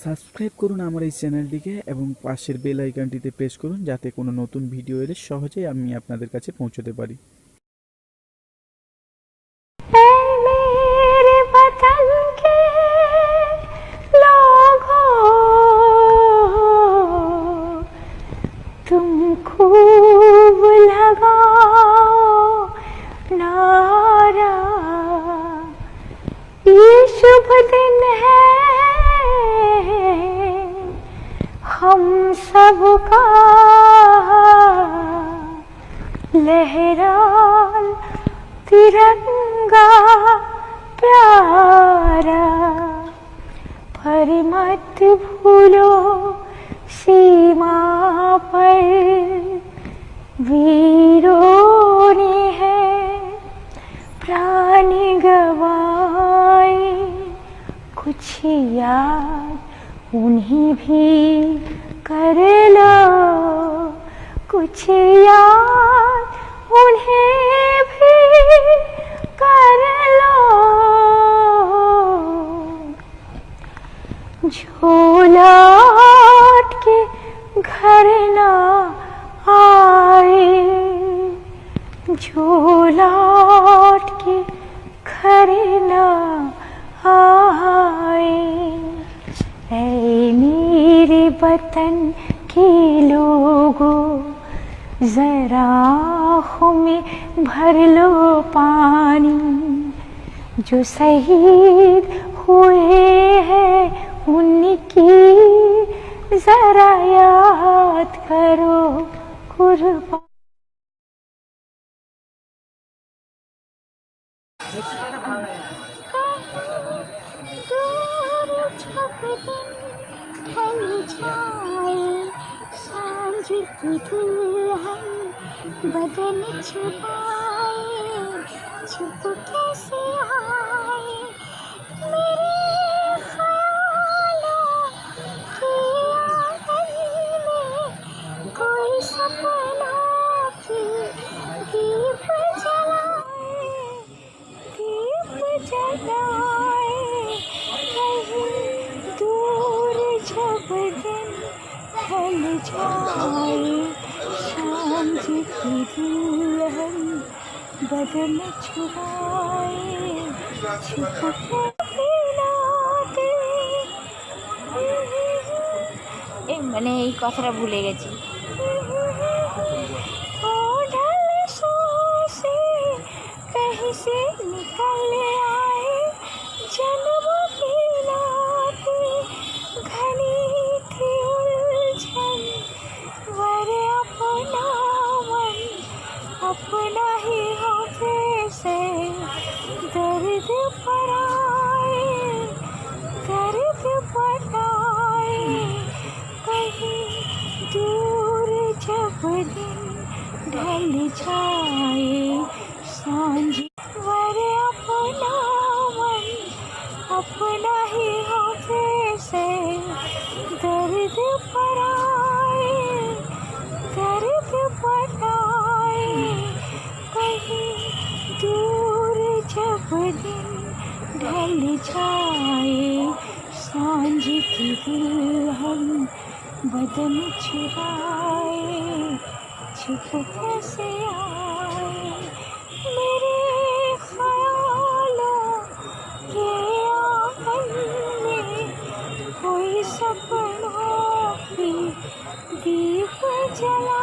Subscribe করুন আমার এই চ্যানেলটিকে এবং পাশের বেল আইকনটিতে প্রেস করুন যাতে কোনো নতুন ভিডিও এলে সহজেই আমি আপনাদের কাছে পৌঁছতে পারি। मेरे वतन के लोगों, तुम खूब लगाओ नारा, ये शुभ दिन है हम सबका, लहराल तिरंगा प्यारा, पर मत भूलो सीमा पर वीरों ने है प्राण गवाए, कुछ याद उन्हीं भी कर लो, कुछ याद उन्हें भी कर लो, जो लौट के घर ना आए, जो लौट के घर ना आए। ऐ मेरे वतन के लोगों, जरा आँखों में भर लो पानी, जो शहीद हुए हैं उनकी जरा याद करो कुर्बान। सांझ की दुल्हन बदन छुपाए, चुप कैसे आए मेरे ख्यालों की आंगन में, कोई सपना की दीप जलाए, दीप जलाए, कहीं दूर जब दिन ढल जाए, सांझ की दुल्हन बदन छुपाए, छुप के राते। মানে এই কথাটা ভুলে গেছি। ढल सो से कहीं से निकल आए, जन्मों की रातें घनी थी उलझन, वर अपना मन अपना ही होठे से दर्द पराए, दर्द पराए, कहीं दूर जब दिन ढल जाए, सांझ वर अपना मन अपना ही होठे से दर्द पराए, दर्द पराए, कहीं दूर जब दिन ढल जाए, सांझ की दुल्हन बदन छुपाए, छुप कैसे आए मेरे ख्यालों के आंगन में, कोई सपनों की दीप जला